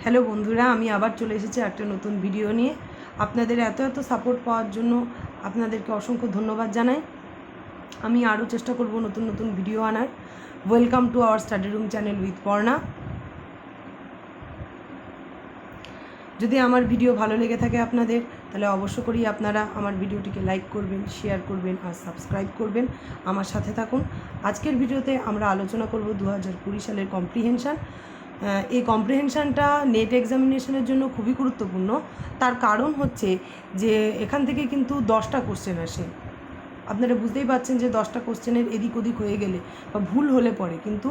Hello বন্ধুরা, আমি আবার চলে এসেছি একটা নতুন ভিডিও নিয়ে। আপনাদের এত সাপোর্ট পাওয়ার জন্য আপনাদেরকে অসংখ্য ধন্যবাদ জানাই। আমি আরও চেষ্টা করব নতুন নতুন ভিডিও আনার। Welcome to our study room channel with Parna. যদি আমার ভিডিও ভালো লেগে থাকে আপনাদের, তাহলে অবশ্য করেই আপনারা আমার ভিডিওটিকে লাইক করবেন, শেয়ার করবেন আর সাবস্ক্রাইব করবেন। আমার সাথে থাকুন। আজকের ভিডিওতে আমরা আলোচনা করব 2020 সালের কম্প্রিহেনশান। এই কম্প্রিহেনশানটা নেট এক্সামিনেশনের জন্য খুবই গুরুত্বপূর্ণ। তার কারণ হচ্ছে যে এখান থেকে কিন্তু 10টা কোশ্চেন আসে। আপনারা বুঝতেই পারছেন যে 10টা কোশ্চেনের এদিক ওদিক হয়ে গেলে বা ভুল হলে পরে কিন্তু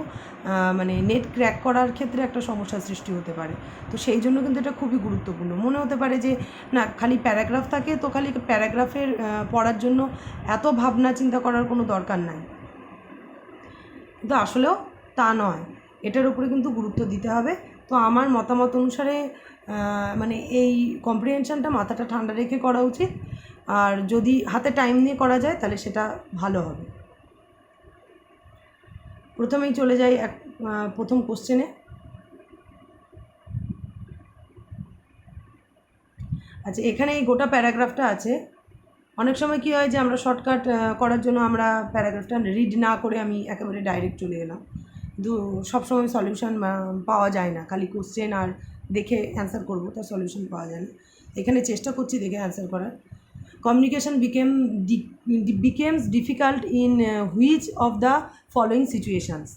মানে নেট ক্র্যাক করার ক্ষেত্রে একটা সমস্যার সৃষ্টি হতে পারে। তো সেই জন্য কিন্তু এটা খুবই গুরুত্বপূর্ণ। মনে হতে পারে যে না, খালি প্যারাগ্রাফ থাকে তো খালি প্যারাগ্রাফের পড়ার জন্য এত ভাবনা চিন্তা করার কোনো দরকার নাই, কিন্তু আসলেও তা নয়। এটার উপরে কিন্তু গুরুত্ব দিতে হবে। তো আমার মতামত অনুসারে মানে এই কম্প্রিহেনশানটা মাথাটা ঠান্ডা রেখে করা উচিত। আর যদি হাতে টাইম নিয়ে করা যায় তাহলে সেটা ভালো হবে। প্রথমেই চলে যাই প্রথম কোশ্চেনে। আচ্ছা, এখানে এই গোটা প্যারাগ্রাফটা আছে। অনেক সময় কী হয় যে আমরা শর্টকাট করার জন্য আমরা প্যারাগ্রাফটা রিড না করে আমি একেবারে ডাইরেক্ট চলে এলাম, কিন্তু সবসময় সলিউশন পাওয়া যায় না। খালি কোশ্চেন আর দেখে অ্যান্সার করবো, তার সলিউশন পাওয়া যায় না। এখানে চেষ্টা করছি দেখে অ্যান্সার করার। Communication becomes difficult in which of the following situations?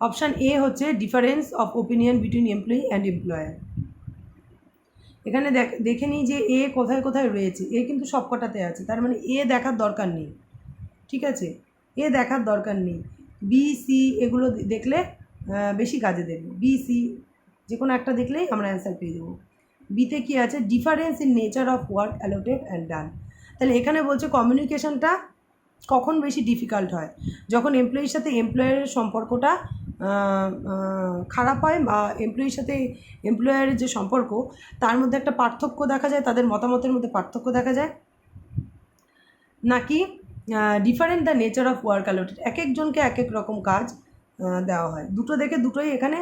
Option A হচ্ছে difference of opinion between employee and employer. এখানে দেখে নিই যে এ কোথায় কোথায় রয়েছে। এ কিন্তু সবকটাতে আছে, তার মানে এ দেখার দরকার নেই। ঠিক আছে, এ দেখার দরকার নেই। বি সি এগুলো দেখলে বেশি কাজে দেবে। বি সি যে কোনো একটা দেখলেই আমরা অ্যান্সার পেয়ে যাবো। বিতে কী আছে? Difference in nature of work allotted and done. তাহলে এখানে বলছে কমিউনিকেশনটা কখন বেশি ডিফিকাল্ট হয়? যখন এমপ্লয়ির সাথে এমপ্লয়ারের সম্পর্কটা খারাপ হয়, বা এমপ্লয়ির সাথে এমপ্লয়ারের যে সম্পর্ক তার মধ্যে একটা পার্থক্য দেখা যায়, তাদের মতামতের মধ্যে পার্থক্য দেখা যায়, নাকি different the nature of work allotted, এক একজনকে এক এক রকম কাজ দেওয়া হয়। দুটো দেখে দুটোই, এখানে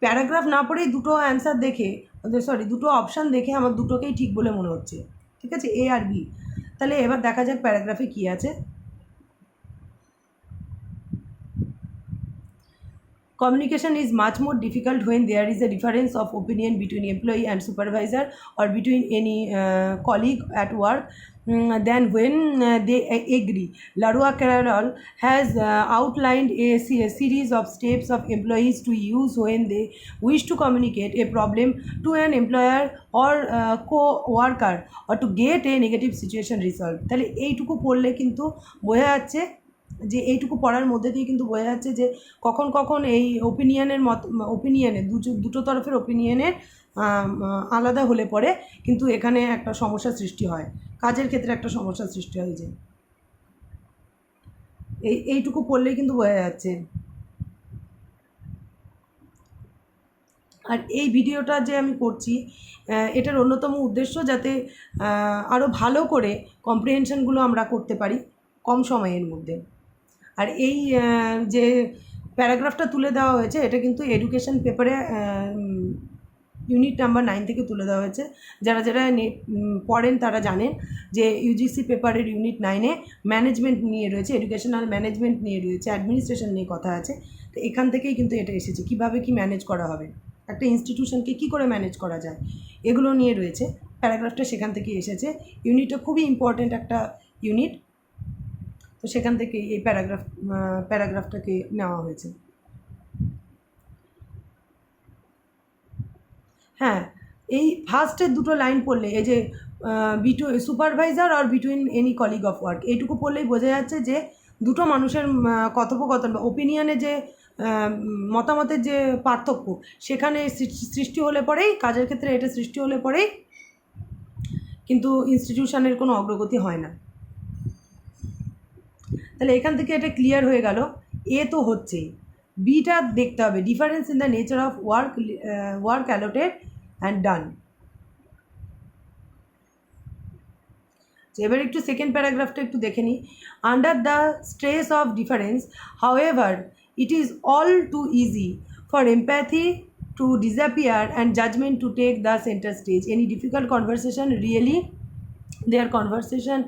প্যারাগ্রাফ না পড়েই দুটো অ্যান্সার দেখে, দুটো অপশান দেখে আমার দুটোকেই ঠিক বলে মনে হচ্ছে। ঠিক আছে, এ আর বি। তাহলে এবার দেখা যাক প্যারাগ্রাফে কী আছে। Communication is much more difficult when there is a difference of opinion between employee and supervisor, or between any colleague at work, than when they agree. Laroua Carroll has outlined a series of steps of employees to use when they wish to communicate a problem to an employer or co-worker, or to get a negative situation resolved. তাহলে এইটুকু পড়লে কিন্তু বোঝা যাচ্ছে যে এইটুকু পড়ার মধ্যে দিয়ে কিন্তু বোঝা যাচ্ছে যে কখন কখন এই ওপিনিয়নে দুটো তরফের ওপিনিয়নের আলাদা হলে পরে কিন্তু এখানে একটা সমস্যার সৃষ্টি হয়, কাজের ক্ষেত্রে একটা সমস্যার সৃষ্টি হয়। যে এইটুকু পড়লেই কিন্তু বোঝা যাচ্ছে। আর এই ভিডিওটা যে আমি করছি, এটার অন্যতম উদ্দেশ্য যাতে আরও ভালো করে কম্প্রিহেনশনগুলো আমরা করতে পারি কম সময়ের মধ্যে। আর এই যে প্যারাগ্রাফটা তুলে দেওয়া হয়েছে এটা কিন্তু এডুকেশন পেপারে ইউনিট নাম্বার 9 থেকে তুলে দেওয়া হয়েছে। যারা যারা পড়েন তারা জানেন যে ইউজিসি পেপারের ইউনিট 9-এ ম্যানেজমেন্ট নিয়ে রয়েছে, এডুকেশনাল ম্যানেজমেন্ট নিয়ে রয়েছে, অ্যাডমিনিস্ট্রেশন নিয়ে কথা আছে। তো এখান থেকেই কিন্তু এটা এসেছে, কীভাবে কি ম্যানেজ করা হবে, একটা ইনস্টিটিউশনকে কী করে ম্যানেজ করা যায়, এগুলো নিয়ে রয়েছে। প্যারাগ্রাফটা সেখান থেকেই এসেছে। ইউনিটটা খুবই ইম্পর্ট্যান্ট একটা ইউনিট, তো সেখান থেকে এই প্যারাগ্রাফটাকে নেওয়া হয়েছে। হ্যাঁ, এই ফার্স্টের দুটো লাইন পড়লে, এই যে সুপারভাইজার আর between any colleague of work, এইটুকু পড়লেই বোঝা যাচ্ছে যে দুটো মানুষের কথোপকথন বা ওপিনিয়নের যে মতামতের যে পার্থক্য সেখানে সৃষ্টি হলে পরেই, কাজের ক্ষেত্রে এটা সৃষ্টি হলে পরেই কিন্তু ইনস্টিটিউশনের কোনো অগ্রগতি হয় না। তাহলে এখান থেকে এটা ক্লিয়ার হয়ে গেল। এ তো হচ্ছেই, বিটা দেখতে হবে, difference in the nature of work allotted and done. এবার একটু সেকেন্ড প্যারাগ্রাফটা একটু দেখে নিই। Under the stress of difference, however it is all too easy for empathy to disappear and judgment to take the center stage. Any difficult conversation really their conversation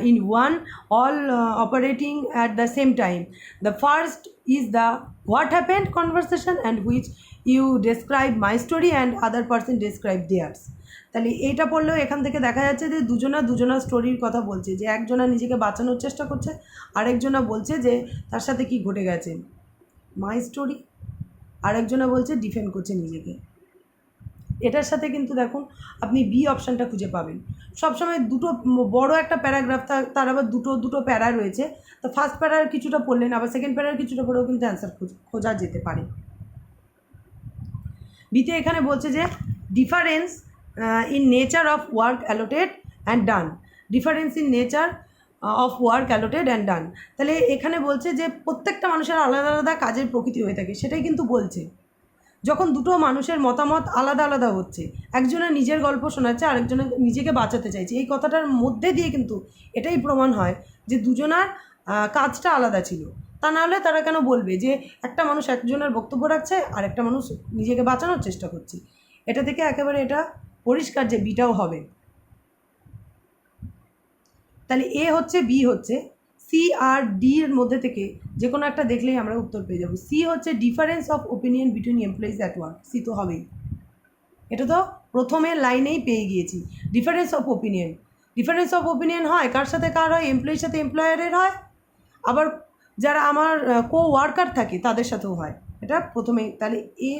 in one, all operating at the same time. The first is the what happened conversation, and which you describe my story and other person describe theirs. তাহলে এইটা পড়লেও এখান থেকে দেখা যাচ্ছে যে দুজনা স্টোরির কথা বলছে, যে একজনা নিজেকে বাঁচানোর চেষ্টা করছে, আরেকজনা বলছে যে তার সাথে কি ঘটে গেছে, মাই স্টোরি, আরেকজনা বলছে ডিফেন্ড করছে নিজেকে। এটার সাথে কিন্তু দেখুন আপনি বি অপশানটা খুঁজে পাবেন। সবসময় দুটো বড় একটা প্যারাগ্রাফ তার আবার দুটো প্যারা রয়েছে, তো ফার্স্ট প্যারার কিছুটা পড়লেন, আবার সেকেন্ড প্যারার কিছুটা পড়েও কিন্তু অ্যান্সার খোঁজা যেতে পারে। বিতে এখানে বলছে যে difference in nature of work allotted and done, difference in nature of work allotted and done. তাহলে এখানে বলছে যে প্রত্যেকটা মানুষের আলাদা আলাদা কাজের প্রকৃতি হয়ে থাকে, সেটাই কিন্তু বলছে। যখন দুটো মানুষের মতামত আলাদা আলাদা হচ্ছে, একজনের নিজের গল্প শোনাচ্ছে, আরেকজনের নিজেকে বাঁচাতে চাইছে, এই কথাটার মধ্যে দিয়ে কিন্তু এটাই প্রমাণ হয় যে দুজনার কাজটা আলাদা ছিল। তা নাহলে তারা কেন বলবে যে একটা মানুষ একজনের বক্তব্য রাখছে আর একটা মানুষ নিজেকে বাঁচানোর চেষ্টা করছে। এটা থেকে একেবারে এটা পরিষ্কার যে বিটাও হবে। তাহলে এ হচ্ছে, বি হচ্ছে, সি আর ডি এর মধ্যে থেকে যে কোনো একটা দেখলেই আমরা উত্তর পেয়ে যাব। সি হচ্ছে difference of opinion between employees at work, C তো হবেই, এটা তো প্রথমের লাইনেই পেয়ে গিয়েছি। Difference of opinion, difference of opinion হয় কার সাথে কার হয়, এমপ্লয়ির সাথে এমপ্লয়ারের হয়, আবার যারা আমার কো ওয়ার্কার থাকে তাদের সাথেও হয়, এটা প্রথমেই। তাহলে এ,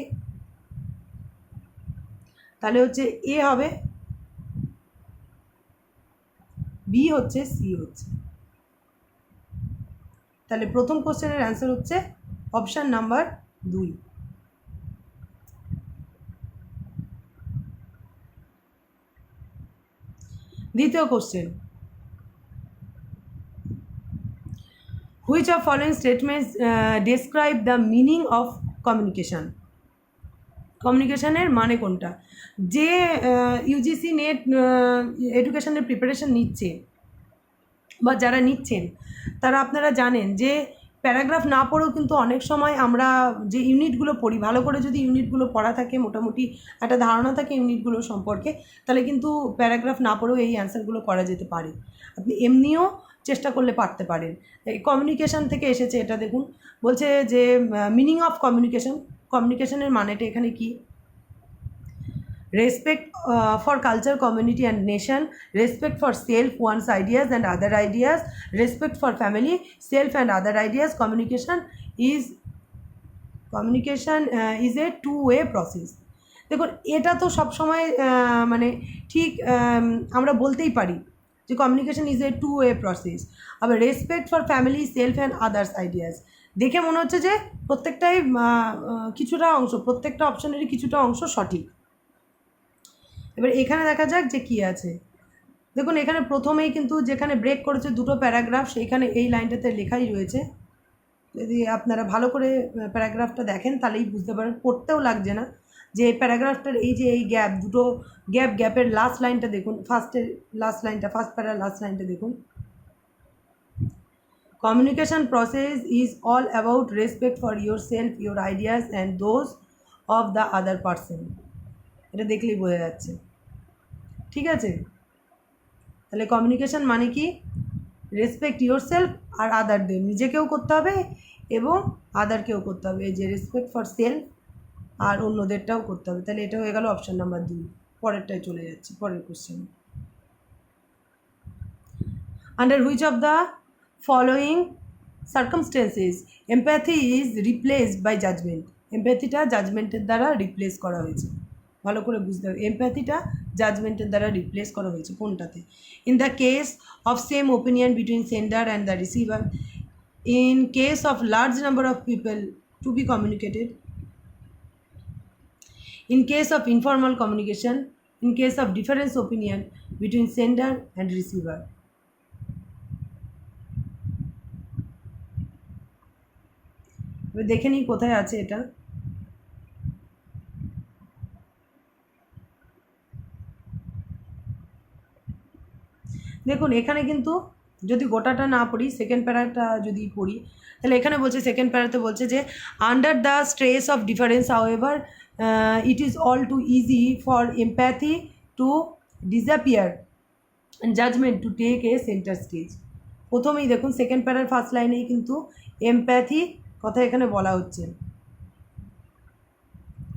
তাহলে হচ্ছে এ হবে, বি হচ্ছে, সি হচ্ছে। তাহলে প্রথম কোশ্চেনের অ্যান্সার হচ্ছে অপশান নাম্বার 2। দ্বিতীয় question, which of following statements describe the meaning of communication, কমিউনিকেশানের মানে কোনটা। যে ইউজিসি নেট এডুকেশনের প্রিপারেশান নিচ্ছে বা যারা নিচ্ছেন তারা আপনারা জানেন যে প্যারাগ্রাফ না পড়েও কিন্তু অনেক সময় আমরা যে ইউনিটগুলো পড়ি, ভালো করে যদি ইউনিটগুলো পড়া থাকে, মোটামুটি একটা ধারণা থাকে ইউনিটগুলো সম্পর্কে, তাহলে কিন্তু প্যারাগ্রাফ না পড়েও এই অ্যান্সারগুলো করা যেতে পারে। আপনি এমনিও চেষ্টা করলে পারতে পারেন। এই কমিউনিকেশান থেকে এসেছে, এটা দেখুন বলছে যে মিনিং অফ কমিউনিকেশান, কমিউনিকেশানের মানেটা এখানে কি, respect for culture, community and nation, respect for self, one's ideas and other ideas, respect for family, self and other ideas. Communication is a two-way process. দেখুন এটা তো সব সময় মানে ঠিক আমরা বলতেই পারি যে communication is a two way process. আবার respect for family, self and others ideas, দেখে মনে হচ্ছে যে প্রত্যেকটাই কিছুটা অংশ, প্রত্যেকটা অপশনেরই কিছুটা অংশ সঠিক। এবার এখানে দেখা যাক যে কী আছে। দেখুন এখানে প্রথমেই কিন্তু যেখানে ব্রেক করেছে দুটো প্যারাগ্রাফ, সেইখানে এই লাইনটাতে লেখাই রয়েছে। যদি আপনারা ভালো করে প্যারাগ্রাফটা দেখেন তাহলেই বুঝতে পারেন, পড়তেও লাগছে না যে প্যারাগ্রাফটার এই যে এই গ্যাপ, দুটো গ্যাপের লাস্ট লাইনটা দেখুন, ফার্স্টের লাস্ট লাইনটা, ফার্স্ট প্যারার লাস্ট লাইনটা দেখুন। Communication process is all about respect for your self, your ideas and those of the other person, এটা দেখলেই বোঝা যাচ্ছে। ঠিক আছে, তাহলে কমিউনিকেশান মানে কি, রেসপেক্ট ইয়োর সেলফ আর আদারদের, নিজেকেও করতে হবে এবং আদারকেও করতে হবে, এই যে রেসপেক্ট ফর সেলফ আর অন্যদেরটাও করতে হবে। তাহলে এটা হয়ে গেল অপশান নাম্বার 2। পরেরটায় চলে যাচ্ছি, পরের question. Under which of the following circumstances empathy is replaced by judgement, এমপ্যাথিটা জাজমেন্টের দ্বারা রিপ্লেস করা হয়েছে। ভালো করে বুঝতে হবে, এমপ্যাথিটা জাজমেন্টের দ্বারা রিপ্লেস করা হয়েছে কোনটাতে। In the case of same opinion between sender and the receiver, in case of large number of people to B communicated, in case of informal communication, in case of difference opinion between sender and receiver. এবার দেখে নিই কোথায় আছে এটা। দেখুন এখানে কিন্তু যদি গোটাটা না পড়ি, সেকেন্ড প্যারাটা যদি পড়ি, তাহলে এখানে বলছে, সেকেন্ড প্যারাতে বলছে যে under the stress of difference however it is all too easy for empathy to disappear and judgement to take a centre stage. প্রথমেই দেখুন সেকেন্ড প্যারার ফার্স্ট লাইনেই কিন্তু এমপ্যাথি কথা এখানে বলা হচ্ছে,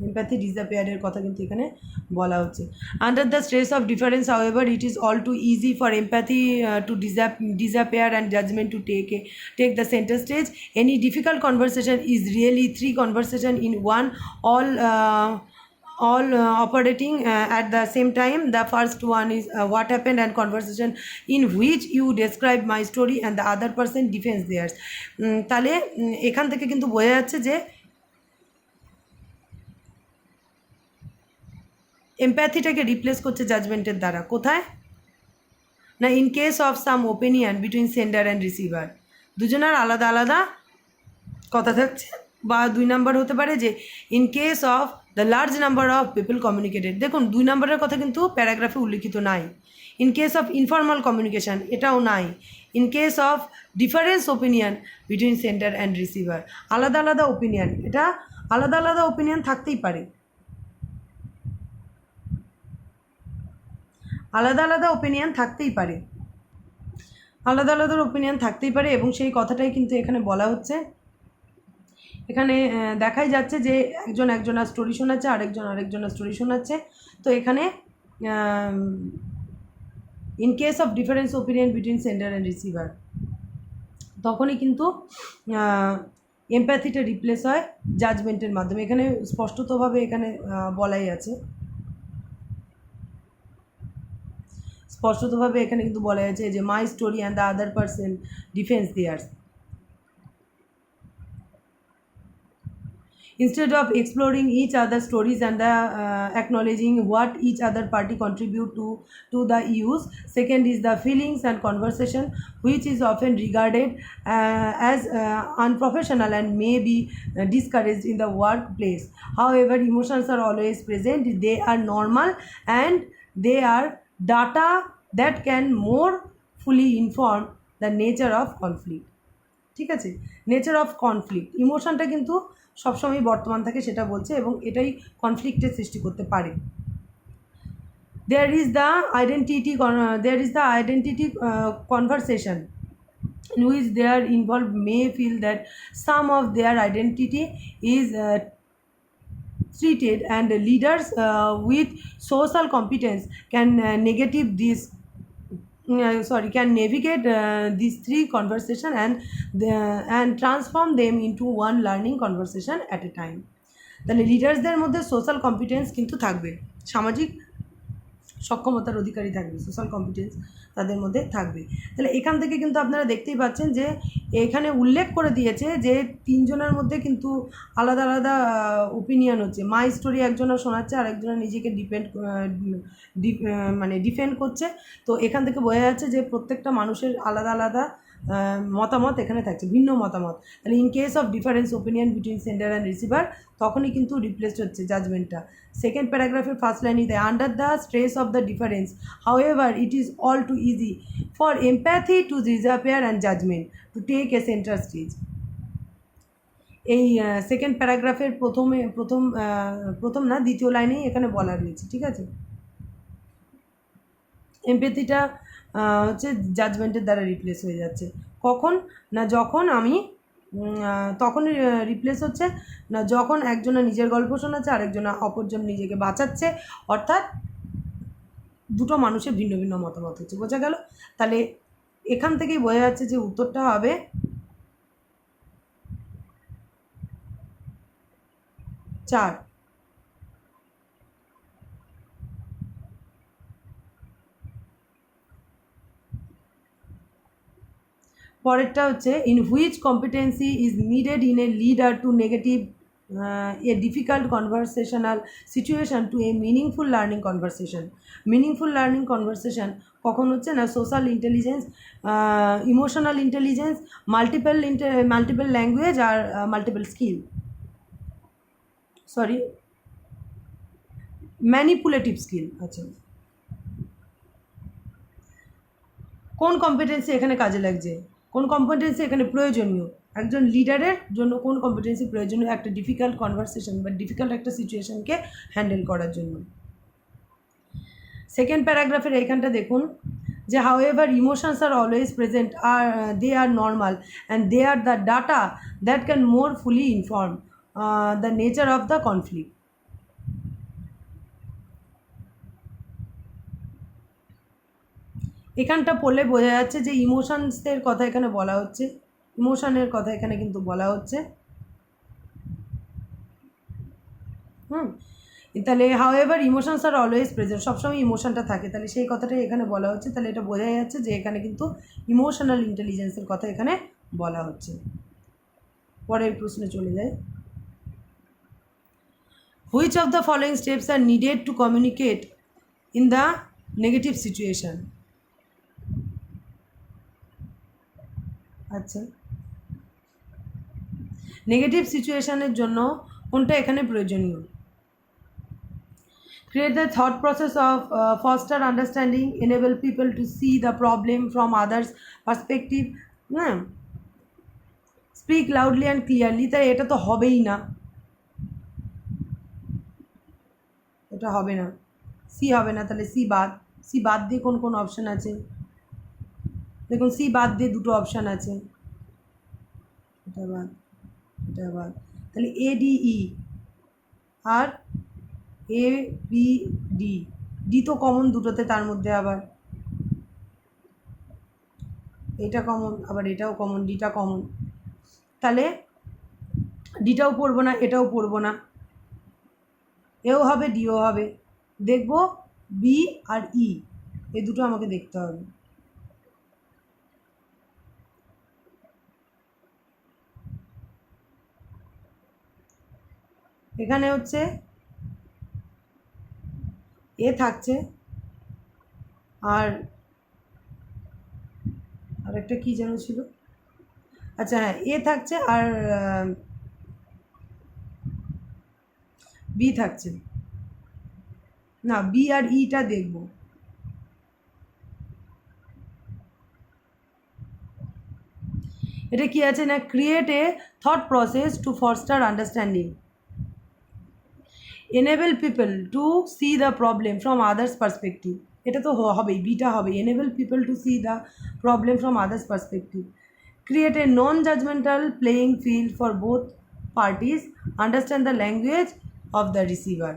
এমপ্যাথি ডিসঅ্যাপিয়ারের কথা কিন্তু এখানে বলা হচ্ছে। Under the stress of difference however it is all too easy for empathy to disappear and judgement to take the centre stage. Any difficult conversation is really three conversation in one, all operating at the same time. The first one is what happened and conversation in which you describe my story and the other person defends theirs. তাহলে এখান থেকে কিন্তু বোঝা যাচ্ছে যে এমপ্যাথিটাকে replace করছে জাজমেন্টের দ্বারা। কোথায় না, in case of some opinion between sender and receiver, দুজনের আলাদা আলাদা কথা থাকছে। বা 2 নাম্বার হতে পারে যে in case of the large number of people communicated. দেখুন 2 নাম্বারের কথা কিন্তু প্যারাগ্রাফে উল্লিখিত নাই। In case of informal communication, এটাও নাই। In case of difference opinion between sender and receiver, আলাদা আলাদা ওপিনিয়ন, এটা আলাদা আলাদা ওপিনিয়ন থাকতেই পারে, আলাদা আলাদা ওপিনিয়ন থাকতেই পারে, আলাদা আলাদা ওপিনিয়ন থাকতেই পারে। এবং সেই কথাটাই কিন্তু এখানে বলা হচ্ছে। এখানে দেখাই যাচ্ছে যে একজনের স্টোরি শোনাচ্ছে, আরেকজনের স্টোরি শোনাচ্ছে। তো এখানে in case of difference opinion between sender and receiver, তখনই কিন্তু এমপ্যাথিটা রিপ্লেস হয় জাজমেন্টের মাধ্যমে। এখানে স্পষ্টতভাবে এখানে বলাই আছে, স্পষ্টতভাবে এখানে কিন্তু বলা আছে যে my story and the other person defence theirs. Instead of exploring each other's stories and acknowledging what each other party contribute to the use, second is the feelings and conversation, which is often regarded as unprofessional and may be discouraged in the workplace. However, emotions are always present, they are normal, and they are data that can more fully inform the nature of conflict. ঠিক আছে, nature of conflict, ইমোশনটা কিন্তু সবসময় বর্তমান থাকে সেটা বলছে, এবং এটাই কনফ্লিক্টের সৃষ্টি করতে পারে। there is the identity conversation in which they are involved may feel that some of their identity is treated, and leaders with social competence can can navigate these three conversation and transform them into one learning conversation at a time. তাহলে লিডার্সদের মধ্যে social competence কিন্তু থাকবে, সামাজিক সক্ষমতার অধিকারী থাকবে, social competence তাদের মধ্যে থাকবে। তাহলে এখান থেকে কিন্তু আপনারা দেখতেই পাচ্ছেন যে এখানে উল্লেখ করে দিয়েছে যে 3 জনের মধ্যে কিন্তু আলাদা আলাদা ওপিনিয়ন হচ্ছে। মাই স্টোরি একজনের শোনাচ্ছে, আরেকজনের নিজেকে ডিফেন্ড করছে। তো এখান থেকে বোঝা যাচ্ছে যে প্রত্যেকটা মানুষের আলাদা আলাদা মতামত এখানে থাকছে, ভিন্ন মতামত। তাহলে in case of difference opinion between sender and receiver, তখনই কিন্তু রিপ্লেসড হচ্ছে জাজমেন্টটা। সেকেন্ড প্যারাগ্রাফের ফার্স্ট লাইনই দেয় under the stress of the difference however it is all too easy for empathy to disappear and judgement to take a centre stage. এই second প্যারাগ্রাফের প্রথম না দ্বিতীয় লাইনেই এখানে বলা রয়েছে, ঠিক আছে। এমপ্যাথিটা হচ্ছে জাজমেন্টের দ্বারা রিপ্লেস হয়ে যাচ্ছে। কখন না, যখন আমি তখনই রিপ্লেস হচ্ছে না যখন একজনা নিজের গল্প শোনাচ্ছে, আরেকজনা অপরজন নিজেকে বাঁচাচ্ছে, অর্থাৎ দুটো মানুষের ভিন্ন ভিন্ন মতামত হচ্ছে। বোঝা গেল? তাহলে এখান থেকেই বোঝা যাচ্ছে যে উত্তরটা হবে 4। পরেরটা হচ্ছে in which competency is needed in a leader to negative a difficult conversational situation to a meaningful learning conversation. Meaningful learning conversation কখন হচ্ছে না, social intelligence, emotional intelligence, multiple language আর মাল্টিপল স্কিল, ম্যানিপুলেটিভ স্কিল। আচ্ছা, কোন competency এখানে কাজে লাগছে, কোন কম্পিটেন্সি এখানে প্রয়োজনীয়, একজন লিডারের জন্য কোন কম্পিটেন্সি প্রয়োজনীয় একটা ডিফিকাল্ট কনভারসেশন বা ডিফিকাল্ট একটা সিচুয়েশনকে হ্যান্ডেল করার জন্য। সেকেন্ড প্যারাগ্রাফের এইখানটা দেখুন যে however emotions are always present, they are normal and they are the data that can more fully inform the nature of the conflict. এখানটা পড়লে বোঝা যাচ্ছে যে ইমোশনসের কথা এখানে বলা হচ্ছে, ইমোশনের কথা এখানে কিন্তু বলা হচ্ছে। তাহলে however emotions are always present, সবসময় ইমোশনটা থাকে, তাহলে সেই কথাটাই এখানে বলা হচ্ছে। তাহলে এটা বোঝা যাচ্ছে যে এখানে কিন্তু ইমোশনাল ইন্টেলিজেন্সের কথা এখানে বলা হচ্ছে। পরের প্রশ্নে চলে যায়, which of the following steps are needed to communicate in the negative situation. আচ্ছা, নেগেটিভ সিচুয়েশানের জন্য কোনটা এখানে প্রয়োজনীয়? Create the thought process of foster understanding, enable people to see the problem from others' perspective, speak loudly and clearly। তাই এটা তো হবেই না, এটা হবে না, সি হবে না, তাহলে সি বাদ। সি বাদ দিয়ে কোন কোন অপশান আছে দেখুন, সি বাদ দিয়ে দুটো অপশান আছে, এটা বাদ, এটা বাদ, তাহলে ADE R A B D, D তো কমন দুটোতে, তার মধ্যে আবার এটা কমন, আবার এটাও কমন, ডিটা কমন, তাহলে ডিটাও পড়বো না, এটাও পড়বো না, এও হবে ডিও হবে, দেখব বি আর ই, এই দুটো আমাকে দেখতে হবে। এখানে হচ্ছে এ থাকছে, আর একটা কী যেন ছিল, আচ্ছা হ্যাঁ, এ থাকছে আর বি থাকছে না, বি আর ইটা দেখব। এটা কি আছে না, create a thought process to foster understanding, enable people to see the problem from others perspective, এটা তো হবেই, বিটা হবে, enable people to see the problem from others perspective, create a non-judgmental playing field for both parties, understand the language of the receiver।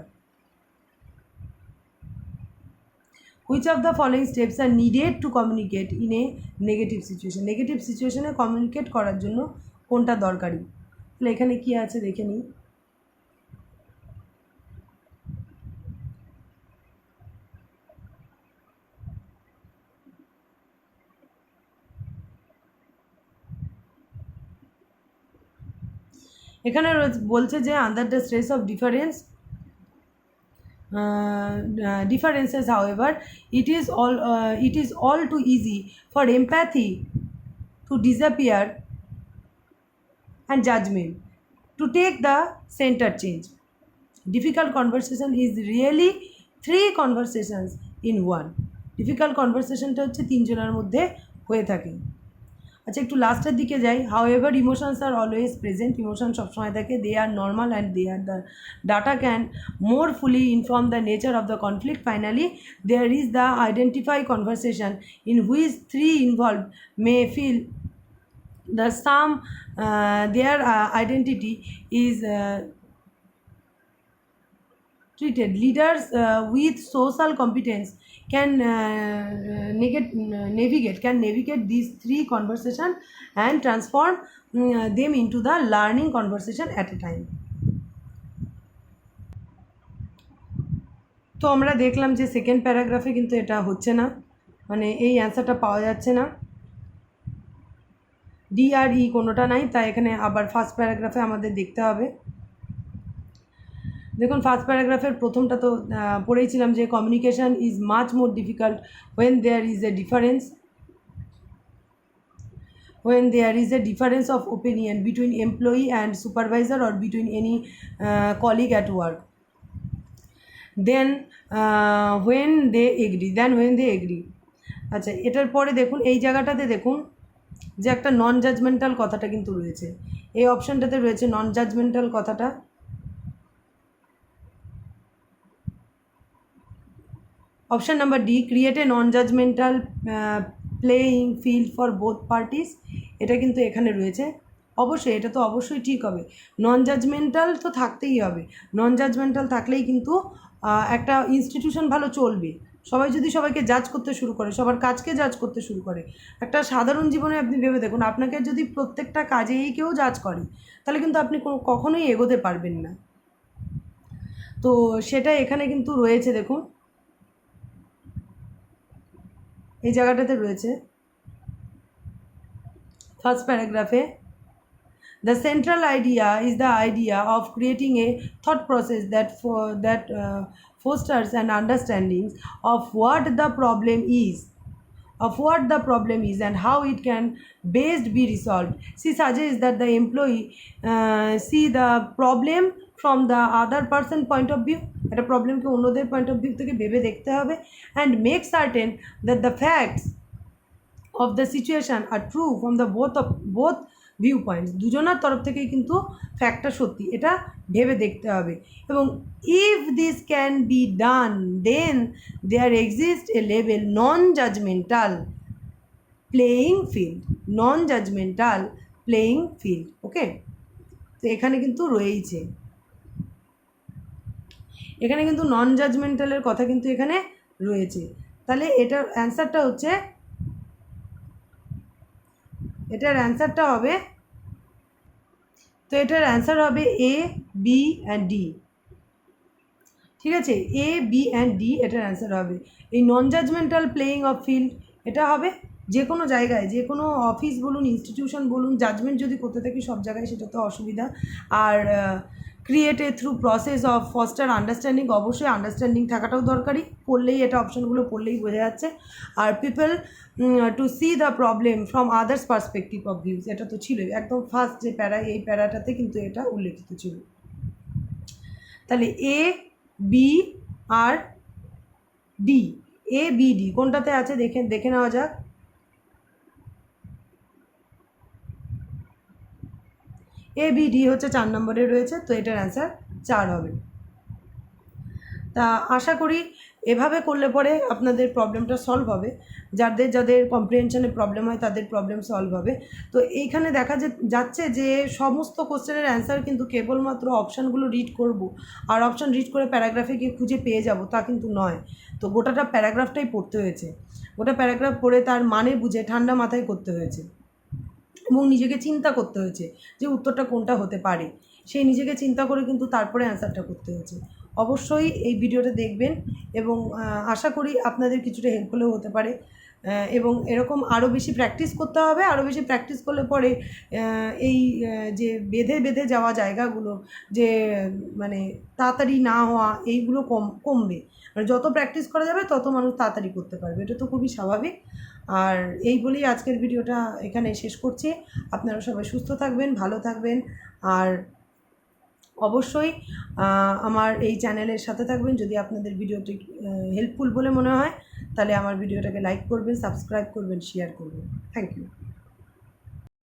which of the following steps are needed to communicate in a negative situation, negative সিচুয়েশনে communicate করার জন্য কোনটা দরকারি? তাহলে এখানে কি আছে দেখে নিই। এখানে বলছে যে under the stress of differences however it is all too easy for empathy to disappear and judgment to take the center change, difficult conversation is really 3 conversations in one, difficult conversationটা হচ্ছে 3 জনের মধ্যে হয়ে থাকে। আচ্ছা, একটু লাস্টের দিকে যাই, however emotions are always present, emotion সবসময় থাকে, they are normal and they are the data can more fully inform the nature of the conflict, finally there is the identify conversation in which 3 involve may feel the sum their identity is treated. Leaders with social competence can navigate these 3 conversation and transform them into the learning conversation at a time. তো আমরা দেখলাম যে second প্যারাগ্রাফে কিন্তু এটা হচ্ছে না, মানে এই অ্যান্সারটা পাওয়া যাচ্ছে না, ডি আর ই কোনোটা নাই, তাই এখানে আবার ফার্স্ট প্যারাগ্রাফে আমাদের দেখতে হবে। দেখুন, ফার্স্ট প্যারাগ্রাফের প্রথমটা তো পড়েইছিলাম যে communication is much more difficult when there is a difference of opinion between employee and supervisor or between any colleague at work, when they agree আচ্ছা, এটার পরে দেখুন এই জায়গাটাতে দেখুন যে একটা নন জাজমেন্টাল কথাটা কিন্তু রয়েছে, এই অপশানটাতে রয়েছে নন জাজমেন্টাল কথাটা। Option number D, create a non judgemental playing field for both parties, এটা কিন্তু এখানে রয়েছে। অবশ্যই এটা তো অবশ্যই ঠিক হবে, নন জাজমেন্টাল তো থাকতেই হবে, নন জাজমেন্টাল থাকলেই কিন্তু একটা ইনস্টিটিউশন ভালো চলবে। সবাই যদি সবাইকে জাজ করতে শুরু করে, সবার কাজকে জাজ করতে শুরু করে, একটা সাধারণ জীবনে আপনি ভেবে দেখুন, আপনাকে যদি প্রত্যেকটা কাজেই কেউ জাজ করে, তাহলে কিন্তু আপনি কখনোই এগোতে পারবেন না। তো সেটা এখানে কিন্তু রয়েছে, দেখুন এই জায়গাটাতে রয়েছে first প্যারাগ্রাফে। The central idea is the idea of creating a thought process that fosters an understanding of what the problem is and how it can best be resolved. She suggests that the employee see the problem from the other person point of view, একটা প্রবলেমকে অন্যদের point of view থেকে ভেবে দেখতে হবে, and make certain that the facts of the situation are true from the both view points, দুজনার তরফ থেকেই কিন্তু ফ্যাক্টটা সত্যি, এটা ভেবে দেখতে হবে। এবং if this can be done then there exist a level non judgemental playing field, non judgemental playing field. Okay, তো এখানে কিন্তু রয়েইছে, এখানে কিন্তু নন জাজমেন্টালের কথা কিন্তু এখানে রয়েছে। তাহলে এটার অ্যান্সারটা হচ্ছে, এটার অ্যান্সারটা হবে, তো এটার অ্যান্সার হবে এ, বি অ্যান্ড ডি। ঠিক আছে, এ, বি অ্যান্ড ডি এটার অ্যান্সার হবে। এই নন জাজমেন্টাল প্লেয়িং অফ ফিল্ড এটা হবে যে কোনো জায়গায়, যে কোনো অফিস বলুন, ইনস্টিটিউশন বলুন, জাজমেন্ট যদি করতে থাকি সব জায়গায় সেটা তো অসুবিধা। আর create a through process of foster understanding, অবশ্যই আন্ডারস্ট্যান্ডিং থাকাটাও দরকারি, পড়লেই এটা অপশানগুলো পড়লেই বোঝা যাচ্ছে। আর people to see the problem from others perspective of views, এটা তো ছিলই একদম ফার্স্ট যে প্যারা, এই প্যারাটাতে কিন্তু এটা উল্লেখিত ছিল। তাহলে এ, বি আর ডি, এ, বি, ডি কোনটাতে আছে দেখে নেওয়া যাক। এ, বি, ডি হচ্ছে 4 নম্বরে রয়েছে, তো এটার অ্যান্সার 4 হবে। তা আশা করি এভাবে করলে পরে আপনাদের প্রবলেমটা সলভ হবে, যাদের যাদের কম্প্রিহেনশনে প্রবলেম হয় তাদের প্রবলেম সলভ হবে। তো এইখানে দেখা যাচ্ছে যে সমস্ত কোশ্চেনের অ্যান্সার কিন্তু কেবলমাত্র অপশানগুলো রিড করব আর অপশান রিড করে প্যারাগ্রাফে গিয়ে খুঁজে পেয়ে যাব তা কিন্তু নয়। তো গোটাটা প্যারাগ্রাফটাই পড়তে হয়েছে, গোটা প্যারাগ্রাফ পড়ে তার মানে বুঝে ঠান্ডা মাথায় করতে হয়েছে এবং নিজেকে চিন্তা করতে হয়েছে যে উত্তরটা কোনটা হতে পারে, সেই নিজেকে চিন্তা করে কিন্তু তারপরে অ্যান্সারটা করতে হয়েছে। অবশ্যই এই ভিডিওটা দেখবেন এবং আশা করি আপনাদের কিছুটা হেল্প হলেও হতে পারে। এবং এরকম আরও বেশি প্র্যাকটিস করতে হবে, আরও বেশি প্র্যাকটিস করলে পরে এই যে বেঁধে যাওয়া জায়গাগুলো, যে মানে তাড়াতাড়ি না হওয়া, এইগুলো কমবে। মানে যত প্র্যাকটিস করা যাবে তত মানুষ তাড়াতাড়ি করতে পারবে, এটা তো খুবই স্বাভাবিক। আর এই বলেই আজকের ভিডিওটা এখানে শেষ করছি। আপনারা সবাই সুস্থ থাকবেন, ভালো থাকবেন, আর অবশ্যই আমার এই চ্যানেলের সাথে থাকবেন। যদি আপনাদের ভিডিওটি হেল্পফুল বলে মনে হয় তাহলে আমার ভিডিওটাকে লাইক করবেন, সাবস্ক্রাইব করবেন, শেয়ার করবেন। Thank you.